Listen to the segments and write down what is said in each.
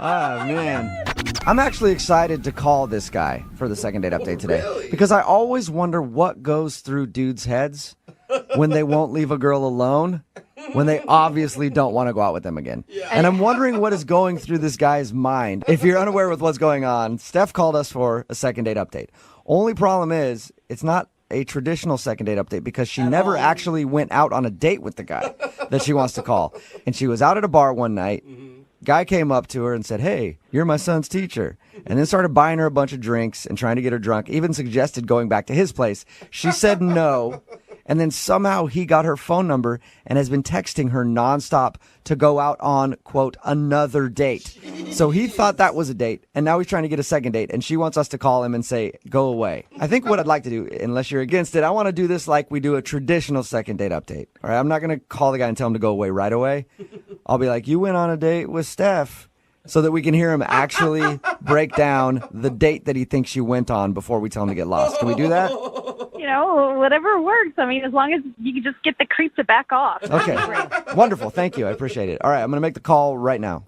Ah, man. I'm actually excited to call this guy for the second date update today. Really? Because I always wonder what goes through dudes' heads when they won't leave a girl alone, when they obviously don't want to go out with them again. Yeah. And I'm wondering what is going through this guy's mind. If you're unaware with what's going on, Steph called us for a second date update. Only problem is, it's not a traditional second date update because she never actually went out on a date with the guy that she wants to call. And she was out at a bar one night. Guy came up to her and said, "Hey, you're my son's teacher," and then started buying her a bunch of drinks and trying to get her drunk, even suggested going back to his place. She said no, and then somehow he got her phone number and has been texting her nonstop to go out on, quote, another date. So he thought that was a date, and now he's trying to get a second date, and she wants us to call him and say, "Go away." I think what I'd like to do, unless you're against it, I want to do this like we do a traditional second date update. All right, I'm not going to call the guy and tell him to go away right away. I'll be like, "You went on a date with Steph," so that we can hear him actually break down the date that he thinks you went on before we tell him to get lost. Can we do that? You know, whatever works. I mean, as long as you can just get the creep to back off. Okay. Wonderful. Thank you. I appreciate it. All right, I'm going to make the call right now.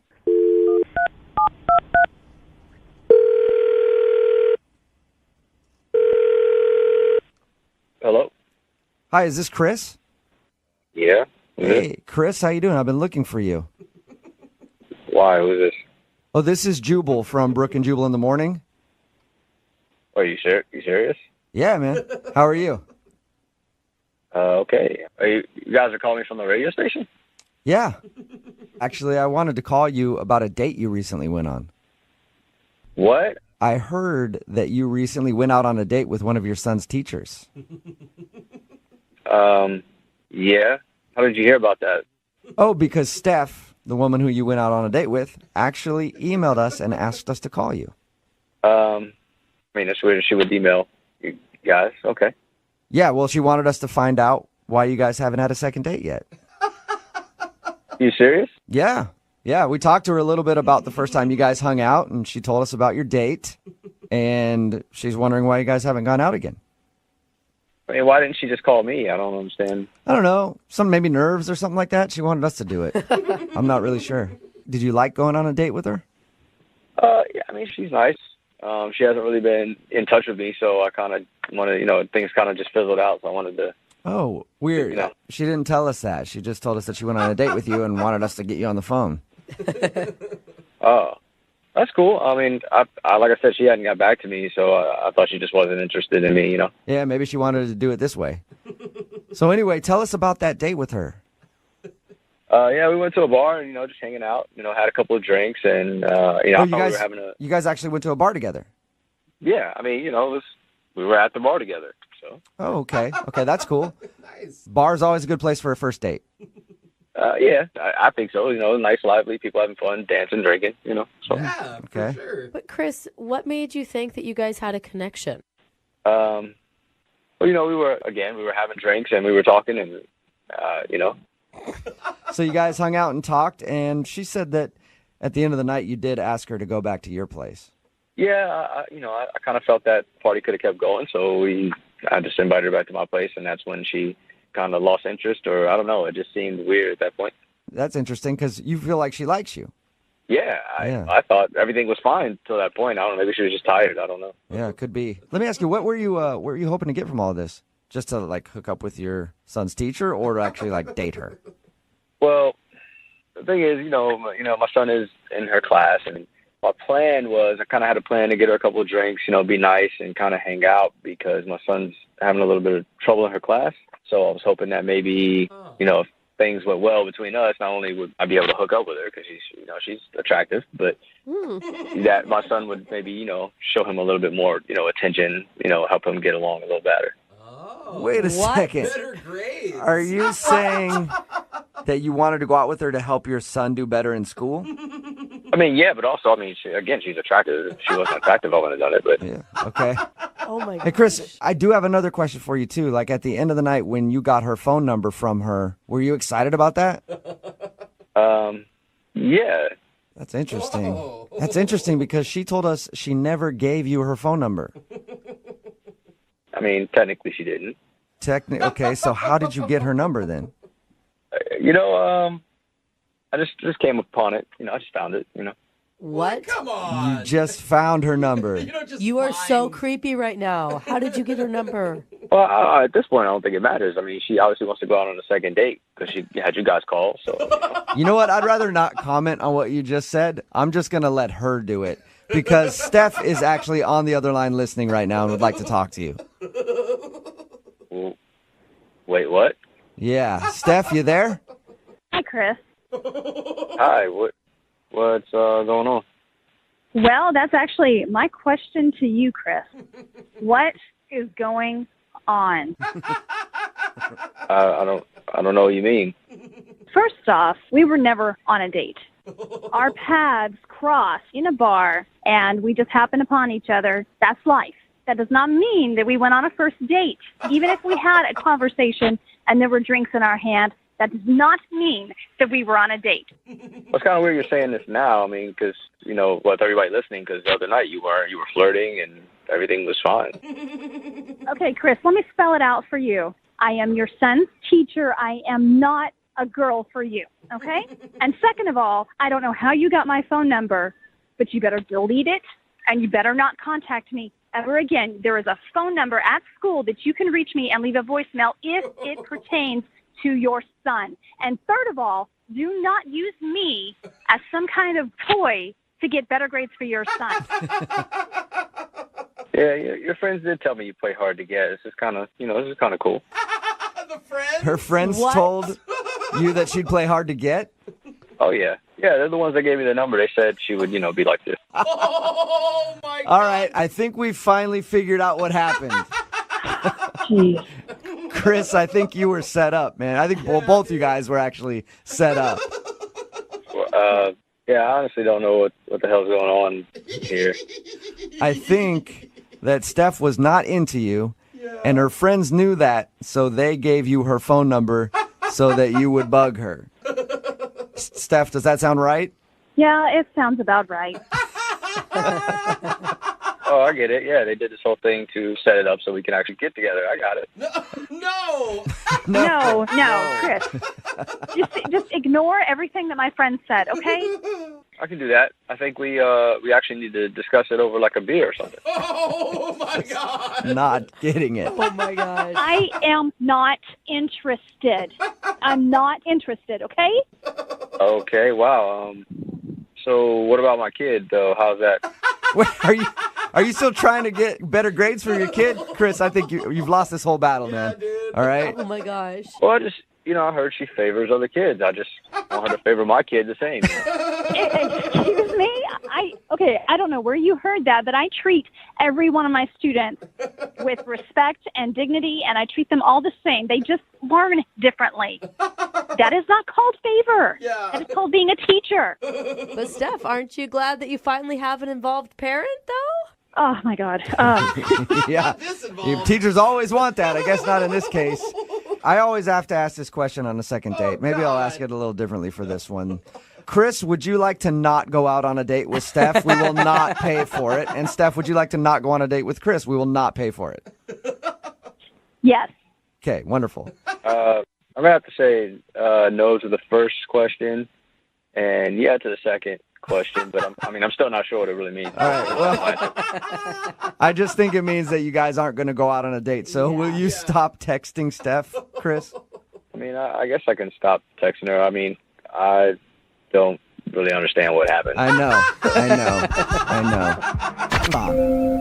Hello? Hi, is this Chris? Yeah? Hey, Chris, how you doing? I've been looking for you. Why? Who's this? Oh, this is Jubal from Brooke and Jubal in the Morning. Are you serious? Yeah, man. How are you? Okay. You guys are calling me from the radio station? Yeah. Actually, I wanted to call you about a date you recently went on. What? I heard that you recently went out on a date with one of your son's teachers. Yeah. How did you hear about that? Oh, because Steph, the woman who you went out on a date with, actually emailed us and asked us to call you. I mean, that's weird. She would email you guys. Okay. Yeah, well, she wanted us to find out why you guys haven't had a second date yet. You serious? Yeah. Yeah, we talked to her a little bit about the first time you guys hung out, and she told us about your date, and she's wondering why you guys haven't gone out again. I mean, why didn't she just call me? I don't understand. I don't know. Some maybe nerves or something like that. She wanted us to do it. I'm not really sure. Did you like going on a date with her? Yeah, I mean, she's nice. She hasn't really been in touch with me, so I kind of wanted, things kind of just fizzled out, so I wanted to. Oh, weird. She didn't tell us that. She just told us that she went on a date with you and wanted us to get you on the phone. Oh, that's cool. I mean, I like I said, she hadn't got back to me, so I thought she just wasn't interested in me, Yeah, maybe she wanted to do it this way. So anyway, tell us about that date with her. Yeah, we went to a bar and, just hanging out, had a couple of drinks and, I thought we were having a... You guys actually went to a bar together? Yeah, I mean, we were at the bar together, so... Oh, okay. Okay, that's cool. Nice. Bar's always a good place for a first date. Yeah, I think so. Nice, lively, people having fun, dancing, drinking, so... Yeah, Okay. for sure. But Chris, what made you think that you guys had a connection? Well, we were having drinks and we were talking and, So you guys hung out and talked, and she said that at the end of the night you did ask her to go back to your place. Yeah, I kind of felt that party could have kept going, so I just invited her back to my place, and that's when she kind of lost interest, or I don't know, it just seemed weird at that point. That's interesting because you feel like she likes you. Yeah, I thought everything was fine till that point. I don't know, maybe she was just tired. I don't know. Yeah, it could be. Let me ask you, what were you hoping to get from all of this? Just to like hook up with your son's teacher, or to actually like date her? Well, the thing is, my son is in her class, and my plan was I kind of had a plan to get her a couple of drinks, be nice and kind of hang out because my son's having a little bit of trouble in her class. So I was hoping that maybe, if things went well between us, not only would I be able to hook up with her because she's attractive, but that my son would maybe, show him a little bit more, attention, help him get along a little better. Oh, Wait a second. better grades. Are you saying that you wanted to go out with her to help your son do better in school? I mean, yeah, but also, she's attractive. If she wasn't attractive, I wouldn't have done it, but... Yeah, okay. Oh, my God. Hey, Chris, I do have another question for you, too. Like, at the end of the night, when you got her phone number from her, were you excited about that? Yeah. That's interesting. Whoa. That's interesting because she told us she never gave you her phone number. I mean, technically she didn't. Okay, so how did you get her number then? I just came upon it. I just found it, What? Come on. You just found her number. You don't just You are so find- creepy right now. How did you get her number? Well, at this point, I don't think it matters. I mean, she obviously wants to go out on a second date because she had you guys call. So, You know what? I'd rather not comment on what you just said. I'm just going to let her do it because Steph is actually on the other line listening right now and would like to talk to you. well, wait, what? Yeah. Steph, you there? Hi, Chris. Hi, what's going on? Well, that's actually my question to you, Chris. What is going on? I don't know what you mean. First off, we were never on a date. Our paths crossed in a bar, and we just happened upon each other. That's life. That does not mean that we went on a first date. Even if we had a conversation and there were drinks in our hand, that does not mean that we were on a date. Well, it's kind of weird you're saying this now. I mean, because, with everybody listening, because the other night you were flirting and everything was fine. Okay, Chris, let me spell it out for you. I am your son's teacher. I am not a girl for you, okay? And second of all, I don't know how you got my phone number, but you better delete it, and you better not contact me ever again. There is a phone number at school that you can reach me and leave a voicemail if it pertains to your son. And third of all, do not use me as some kind of toy to get better grades for your son. Yeah, your friends did tell me you play hard to get. This is kind of cool. The friend? Her friends What? told you that she'd play hard to get? Oh, yeah. Yeah, they're the ones that gave me the number. They said she would, be like this. Oh, my God. All right. I think we finally figured out what happened. Jeez. Chris, I think you were set up, man. I think both you guys were actually set up. Yeah, I honestly don't know what the hell's going on here. I think that Steph was not into you, and her friends knew that, so they gave you her phone number so that you would bug her. Steph, does that sound right? Yeah, it sounds about right. Oh, I get it. Yeah, they did this whole thing to set it up so we can actually get together. I got it. No. No, Chris. Just ignore everything that my friend said, okay? I can do that. I think we actually need to discuss it over like a beer or something. Oh, my God. Not getting it. Oh my gosh. I am not interested. I'm not interested, okay? Okay, wow. So what about my kid, though? How's that? Wait, are you still trying to get better grades for your kid? Chris, I think you've lost this whole battle, man. dude. All right? Oh my gosh. Well, I just, I heard she favors other kids. I just want her to favor my kid the same. Excuse me? I don't know where you heard that, but I treat every one of my students with respect and dignity, and I treat them all the same. They just learn differently. That is not called favor. Yeah. That is called being a teacher. But Steph, aren't you glad that you finally have an involved parent, though? Oh, my God. Yeah. This involved. Teachers always want that. I guess not in this case. I always have to ask this question on a second date. Maybe I'll ask it a little differently for this one. Chris, would you like to not go out on a date with Steph? We will not pay for it. And Steph, would you like to not go on a date with Chris? We will not pay for it. Yes. Okay, wonderful. I'm going to have to say no to the first question and yeah to the second question, but I'm still not sure what it really means. All right, well, I just think it means that you guys aren't going to go out on a date. So will you stop texting Steph, Chris? I guess I can stop texting her. I don't really understand what happened. I know.